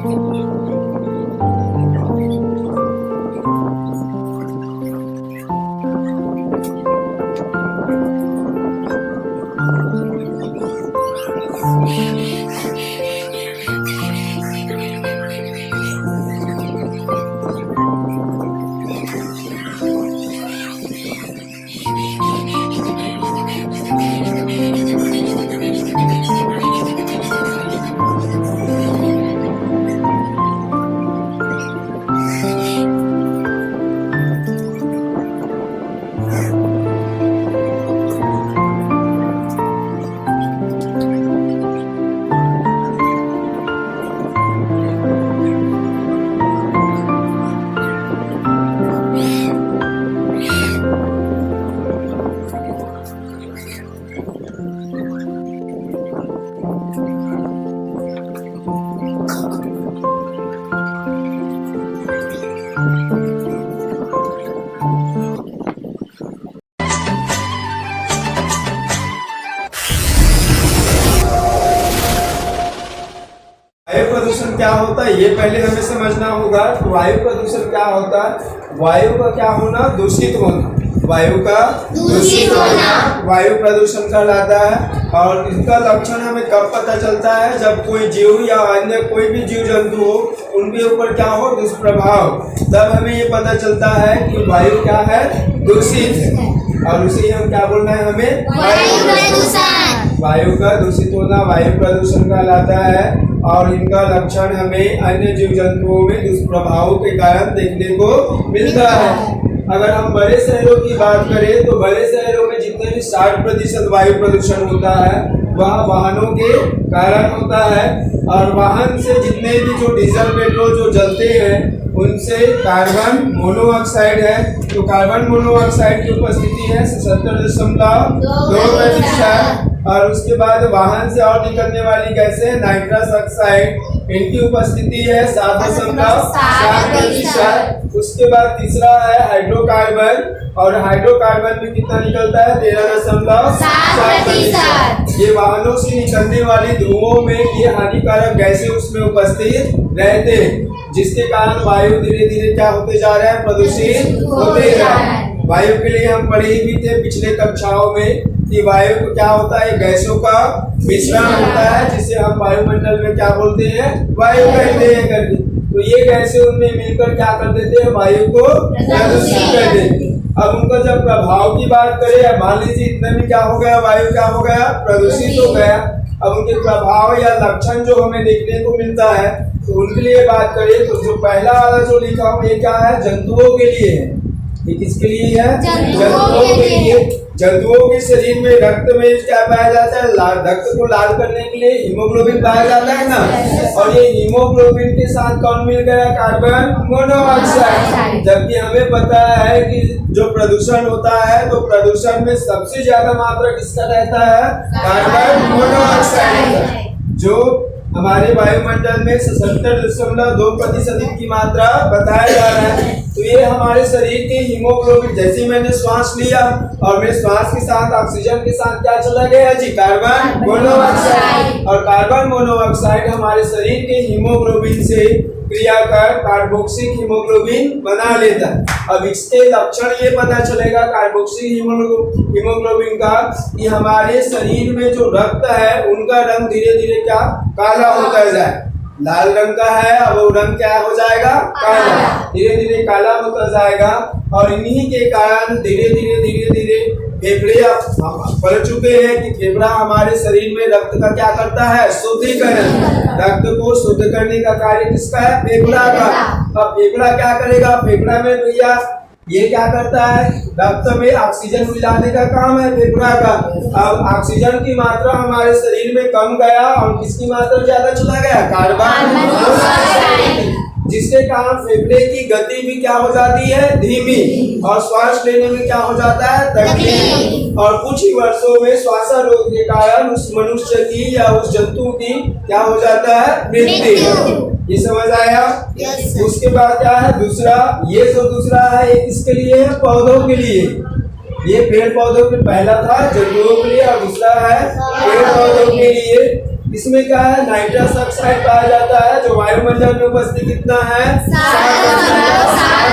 वायु प्रदूषण क्या होता है ये पहले हमें समझना होगा। तो वायु प्रदूषण क्या होता है? वायु का क्या होना? दूषित होना। वायु का दूषित होना वायु प्रदूषण कहलाता है। और इसका लक्षण हमें कब पता चलता है? जब कोई जीव या अन्य कोई भी जीव जंतु हो उनके ऊपर क्या हो? दुष्प्रभाव, तब हमें ये पता चलता है कि वायु क्या है? दूषित है। और उसे हम क्या बोलना है? हमें वायु प्रदूषण। वायु का दूषित होना वायु प्रदूषण कहलाता है। और इनका लक्षण हमें अन्य जीव जंतुओं में दुष्प्रभावों के कारण देखने को मिलता है। अगर हम बड़े शहरों की बात करें तो बड़े शहरों में जितने भी 60% वायु प्रदूषण होता है वह वाहनों के कारण होता है। और वाहन से जितने भी जो डीजल पेट्रोल जो जलते हैं उनसे कार्बन मोनोऑक्साइड है। तो कार्बन मोनोऑक्साइड की उपस्थिति है 77.2%। और उसके बाद वाहन से और निकलने वाली गैसें नाइट्रस ऑक्साइड, इनकी उपस्थिति है 7.7%। उसके बाद तीसरा है हाइड्रोकार्बन, और हाइड्रोकार्बन में कितना निकलता है? 13.7%। ये वाहनों से निकलने वाली धुओं में ये हानिकारक गैसें उसमें उपस्थित रहते हैं, जिसके कारण वायु धीरे धीरे क्या होते जा रहा है? प्रदूषित होते जा रहा है। वायु के लिए हम पढ़े भी थे पिछले कक्षाओं में कि वायु को क्या होता है? गैसों का मिश्रण होता है, जिसे हम वायुमंडल में क्या बोलते हैं? वायु कहते हैं करके। तो ये गैसें उनमें मिलकर क्या कर देते हैं? वायु को प्रदूषित कर देते हैं। अब उनका जब प्रभाव की बात करें, मान लीजिए इतने में क्या हो गया? वायु क्या हो गया? प्रदूषित हो गया। अब उनके प्रभाव या लक्षण जो हमें देखने को मिलता है तो उनके लिए बात करें तो जो पहला वाला जो लिखा हूँ ये क्या है? जंतुओं के लिए है। ये किसके लिए है? जंतुओं के लिए। जंतुओं के शरीर में रक्त में क्या पाया जाता है? रक्त को लाल करने के लिए हीमोग्लोबिन पाया जाता है ना। और ये हीमोग्लोबिन के साथ कौन मिल गया? Carbon monoxide. जबकि हमें पता है कि जो प्रदूषण होता है तो प्रदूषण में सबसे ज्यादा मात्रा किसका रहता है? Carbon monoxide. जो हमारे वायुमंडल में 77.2% की मात्रा बताया जा रहा है। तो ये हमारे शरीर के हीमोग्लोबिन, जैसे मैंने श्वास लिया और मेरे श्वास के साथ ऑक्सीजन के साथ क्या चला गया जी? Carbon monoxide. और कार्बन मोनोऑक्साइड हमारे शरीर के हीमोग्लोबिन से क्रिया कर कार्बोक्सिल हीमोग्लोबिन बना लेता है। अब इसके लक्षण ये पता चलेगा कार्बोक्सिल हीमोग्लोबिन का कि हमारे शरीर में जो रक्त है उनका रंग धीरे धीरे क्या? काला होता जाए। लाल रंग का है, अब वो रंग क्या हो जाएगा? काला। धीरे धीरे काला होता जाएगा। और इन्हीं के कारण धीरे धीरे फेफड़े पढ़ चुके हैं कि फेफड़ा हमारे शरीर में रक्त का क्या करता है? शुद्धिकरण। रक्त को शुद्ध करने का कार्य किसका है? फेफड़ा का। अब फेफड़ा क्या करेगा? फेफड़ा में भैया ये क्या करता है? रक्त में ऑक्सीजन मिलाने का काम है फेफड़ा का। अब ऑक्सीजन की मात्रा हमारे शरीर में कम गया और किसकी मात्रा ज्यादा चला गया? Carbon monoxide. जिसके कारण फेफड़े की गति भी क्या हो जाती है? धीमी। और श्वास लेने में क्या हो जाता है? तकलीफ। और कुछ ही वर्षों में श्वासारोग के कारण उस मनुष्य की या उस जंतु की क्या हो जाता है? मृत्यु। ये समझ आया? उसके बाद क्या है? दूसरा, ये जो दूसरा है ये किसके लिए है? पौधों के लिए। ये पेड़ पौधों के पहला था जंतुओं के लिए और दूसरा है पेड़ पौधों के लिए। इसमें क्या है? नाइट्रस ऑक्साइड पाया जाता है जो वायुमंडल में उपस्थित कितना है?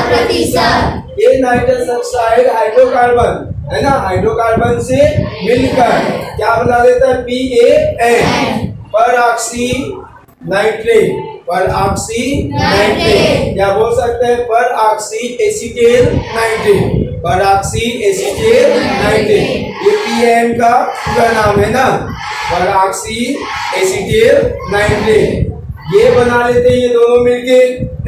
60%। ये नाइट्रस ऑक्साइड हाइड्रोकार्बन है ना, हाइड्रोकार्बन से मिलकर क्या बना देता है? PAN, पर ऑक्सी नाइट्रेट, पर ऑक्सी नाइट्रेट, या बोल सकते हैं पर ऑक्सी एसीटेल नाइट्रेट, पर ऑक्सी एसीटेल नाइट्रेट। ये PAN का पूरा नाम है ना, पर ऑक्सी एसीटेल नाइट्रेट। ये बना लेते हैं ये दोनों मिलके,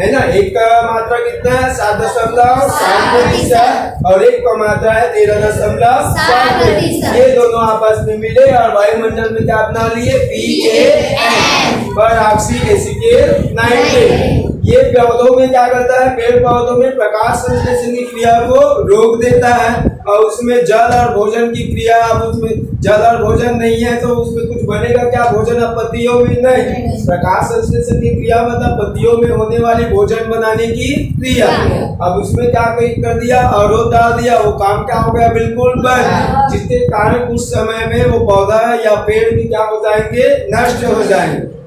है ना। एक का मात्रा कितना है? 7.7% और एक का मात्रा है 13.7%। ये दोनों आपस में मिले और वायुमंडल में क्या बना लिए? PAN, पर ऑक्सी एसीटेल नाइट्रेट। ये पौधों में क्या करता है? पेड़ पौधों में प्रकाश संश्लेषण की क्रिया को रोक देता है और उसमें जल और भोजन की क्रिया, अब उसमें जल और भोजन नहीं है तो उसमें कुछ बनेगा क्या? भोजन अब पत्तियों में नहीं। प्रकाश संश्लेषण की क्रिया मतलब पत्तियों में होने वाली भोजन बनाने की क्रिया। अब उसमें क्या कर दिया? अवरोध डाल दिया, वो काम क्या हो गया? बिल्कुल बंद, जिसके कारण कुछ समय में वो पौधा या पेड़ भी क्या हो जाएंगे? नष्ट हो जाएंगे।